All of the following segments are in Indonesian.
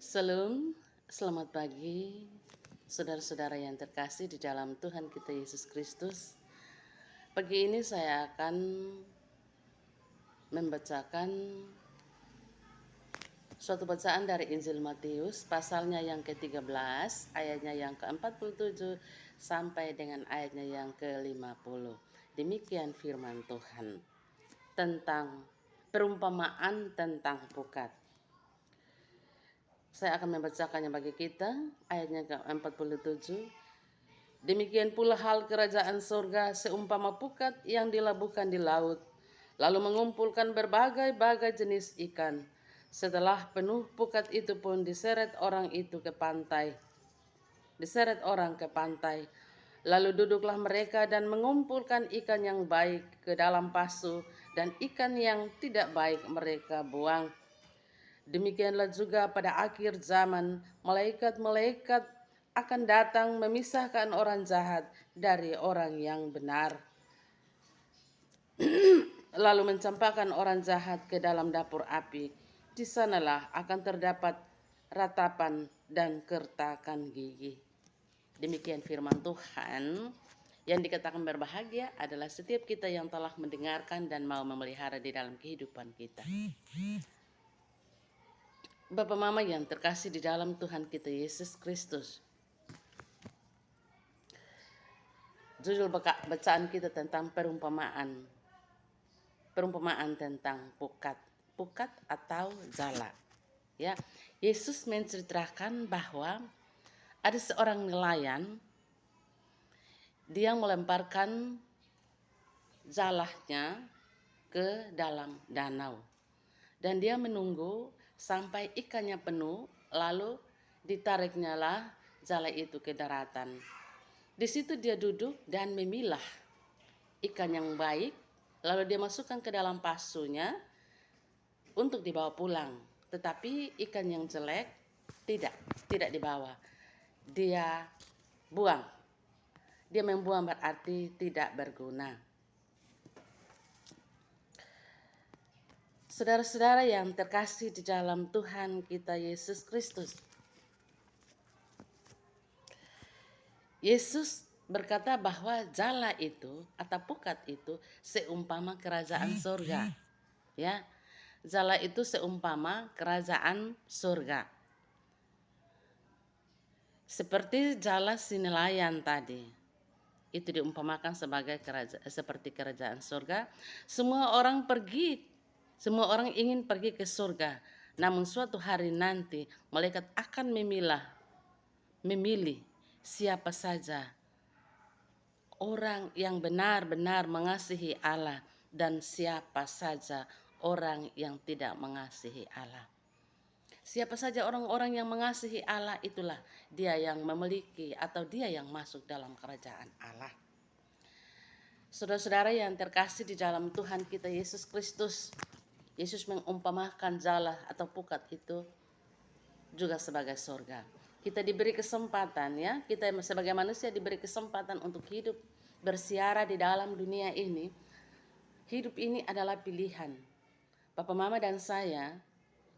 Salam, selamat pagi, saudara-saudara yang terkasih di dalam Tuhan kita Yesus Kristus. Pagi ini saya akan membacakan suatu bacaan dari Injil Matius, pasalnya yang ke-13, ayatnya yang ke-47 sampai dengan ayatnya yang ke-50. Demikian firman Tuhan tentang perumpamaan tentang pukat. Saya akan membacakannya bagi kita, ayatnya ke-47. Demikian pula hal kerajaan surga seumpama pukat yang dilabuhkan di laut, lalu mengumpulkan berbagai-bagai jenis ikan. Setelah penuh pukat itu pun diseret orang ke pantai. Lalu duduklah mereka dan mengumpulkan ikan yang baik ke dalam pasu, dan ikan yang tidak baik mereka buang. Demikianlah juga pada akhir zaman, malaikat-malaikat akan datang memisahkan orang jahat dari orang yang benar, lalu mencampakkan orang jahat ke dalam dapur api. Di sanalah akan terdapat ratapan dan kertakan gigi. Demikian firman Tuhan. Yang dikatakan berbahagia adalah setiap kita yang telah mendengarkan dan mau memelihara di dalam kehidupan kita. Bapak Mama yang terkasih di dalam Tuhan kita Yesus Kristus, judul bacaan kita tentang perumpamaan tentang pukat atau jala. Ya, Yesus menceritakan bahwa ada seorang nelayan, dia melemparkan jalahnya ke dalam danau, dan dia menunggu sampai ikannya penuh, lalu ditariknya lah jala itu ke daratan. Di situ dia duduk dan memilah ikan yang baik, lalu dia masukkan ke dalam pasunya untuk dibawa pulang. Tetapi ikan yang jelek tidak dibawa. Dia buang. Dia membuang berarti tidak berguna. Saudara-saudara yang terkasih di dalam Tuhan kita Yesus Kristus, Yesus berkata bahwa jala itu atau pukat itu seumpama kerajaan surga. Ya, jala itu seumpama kerajaan surga. Seperti jala si nelayan tadi, itu diumpamakan sebagai seperti kerajaan surga. Semua orang ingin pergi ke surga. Namun suatu hari nanti malaikat akan memilih siapa saja orang yang benar-benar mengasihi Allah dan siapa saja orang yang tidak mengasihi Allah. Siapa saja orang-orang yang mengasihi Allah, itulah dia yang memiliki atau dia yang masuk dalam kerajaan Allah. Saudara-saudara yang terkasih di dalam Tuhan kita Yesus Kristus, Yesus mengumpamakan jala atau pukat itu juga sebagai surga. Kita diberi kesempatan, ya, kita sebagai manusia diberi kesempatan untuk hidup bersiara di dalam dunia ini. Hidup ini adalah pilihan. Papa Mama dan saya,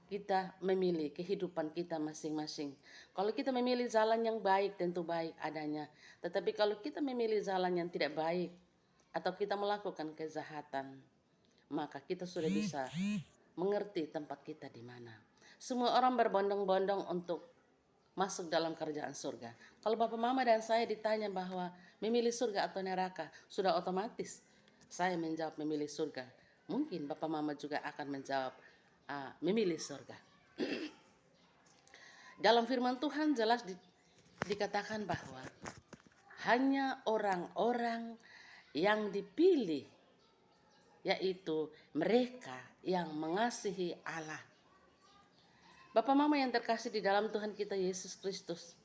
kita memilih kehidupan kita masing-masing. Kalau kita memilih jalan yang baik, tentu baik adanya. Tetapi kalau kita memilih jalan yang tidak baik atau kita melakukan kejahatan, maka kita sudah bisa mengerti tempat kita di mana. Semua orang berbondong-bondong untuk masuk dalam kerajaan surga. Kalau Bapak Mama dan saya ditanya bahwa memilih surga atau neraka, sudah otomatis saya menjawab memilih surga. Mungkin Bapak Mama juga akan menjawab memilih surga. Dalam firman Tuhan jelas dikatakan bahwa hanya orang-orang yang dipilih, yaitu mereka yang mengasihi Allah. Bapak Mama yang terkasih di dalam Tuhan kita Yesus Kristus,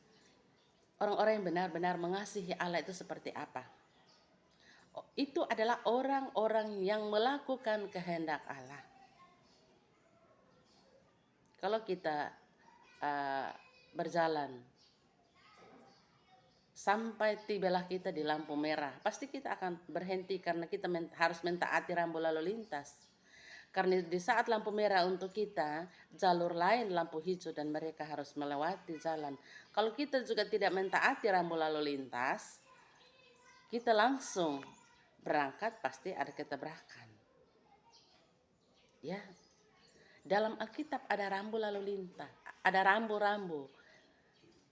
orang-orang yang benar-benar mengasihi Allah itu seperti apa? Itu adalah orang-orang yang melakukan kehendak Allah. Kalau kita berjalan sampai tibalah kita di lampu merah, pasti kita akan berhenti karena kita harus mentaati rambu lalu lintas. Karena di saat lampu merah untuk kita, jalur lain lampu hijau dan mereka harus melewati jalan. Kalau kita juga tidak mentaati rambu lalu lintas, kita langsung berangkat pasti ada ketabrakan. Ya, dalam Alkitab ada rambu lalu lintas, ada rambu-rambu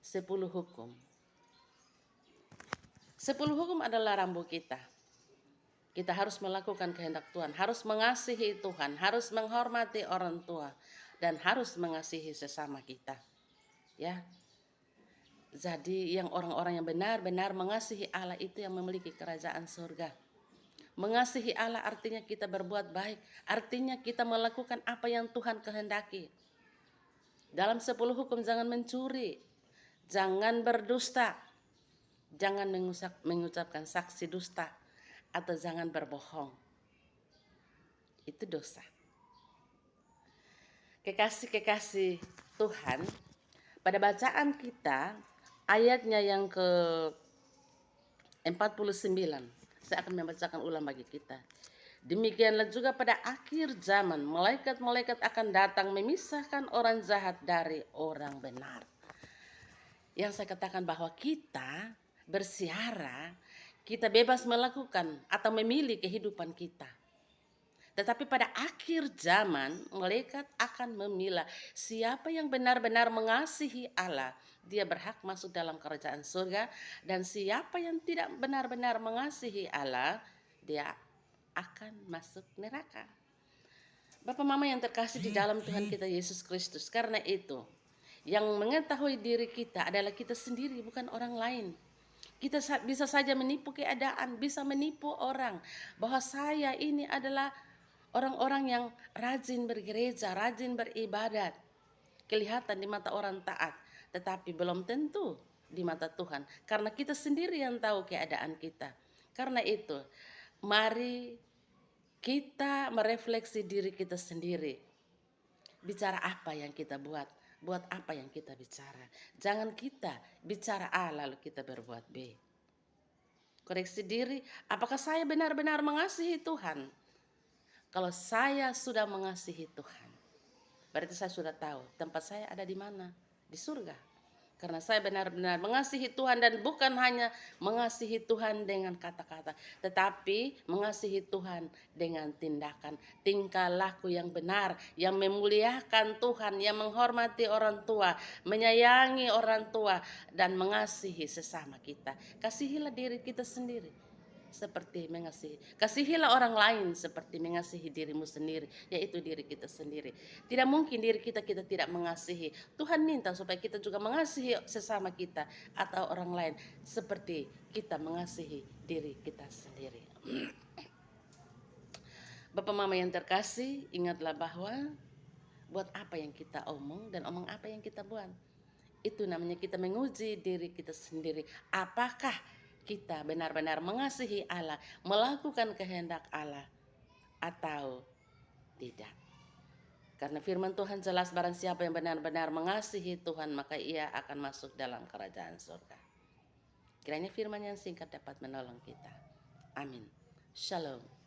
10 hukum. 10 hukum adalah rambu kita. Kita harus melakukan kehendak Tuhan, harus mengasihi Tuhan, harus menghormati orang tua, dan harus mengasihi sesama kita. Ya. Jadi yang orang-orang yang benar-benar mengasihi Allah itu yang memiliki kerajaan surga. Mengasihi Allah artinya kita berbuat baik, artinya kita melakukan apa yang Tuhan kehendaki. Dalam 10 hukum jangan mencuri, jangan berdusta, jangan mengucapkan saksi dusta, atau jangan berbohong. Itu dosa. Kekasih-kekasih Tuhan, pada bacaan kita ayatnya yang ke-49, saya akan membacakan ulang bagi kita. Demikianlah juga pada akhir zaman, malaikat-malaikat akan datang memisahkan orang jahat dari orang benar. Yang saya katakan bahwa kita bersiara, kita bebas melakukan atau memilih kehidupan kita. Tetapi pada akhir zaman, malaikat akan memilah siapa yang benar-benar mengasihi Allah, dia berhak masuk dalam kerajaan surga, dan siapa yang tidak benar-benar mengasihi Allah, dia akan masuk neraka. Bapak Mama yang terkasih di dalam Tuhan kita Yesus Kristus, karena itu yang mengetahui diri kita adalah kita sendiri, bukan orang lain. Kita bisa saja menipu keadaan, bisa menipu orang bahwa saya ini adalah orang-orang yang rajin bergereja, rajin beribadat, kelihatan di mata orang taat, tetapi belum tentu di mata Tuhan, karena kita sendiri yang tahu keadaan kita. Karena itu, mari kita merefleksi diri kita sendiri. Bicara apa yang kita buat apa yang kita bicara. Jangan kita bicara A lalu kita berbuat B. Koreksi diri, apakah saya benar-benar mengasihi Tuhan? Kalau saya sudah mengasihi Tuhan, berarti saya sudah tahu tempat saya ada di mana, di surga. Karena saya benar-benar mengasihi Tuhan, dan bukan hanya mengasihi Tuhan dengan kata-kata, tetapi mengasihi Tuhan dengan tindakan, tingkah laku yang benar, yang memuliakan Tuhan, yang menghormati orang tua, menyayangi orang tua, dan mengasihi sesama kita. Kasihilah diri kita sendiri seperti mengasihi. Kasihilah orang lain seperti mengasihi dirimu sendiri, yaitu diri kita sendiri. Tidak mungkin diri kita tidak mengasihi. Tuhan minta supaya kita juga mengasihi sesama kita atau orang lain seperti kita mengasihi diri kita sendiri. Bapak Mama yang terkasih, ingatlah bahwa buat apa yang kita omong dan omong apa yang kita buat. Itu namanya kita menguji diri kita sendiri. Apakah kita benar-benar mengasihi Allah, melakukan kehendak Allah, atau tidak. Karena firman Tuhan jelas, barang siapa yang benar-benar mengasihi Tuhan, maka ia akan masuk dalam kerajaan surga. Kiranya firman yang singkat dapat menolong kita. Amin. Shalom.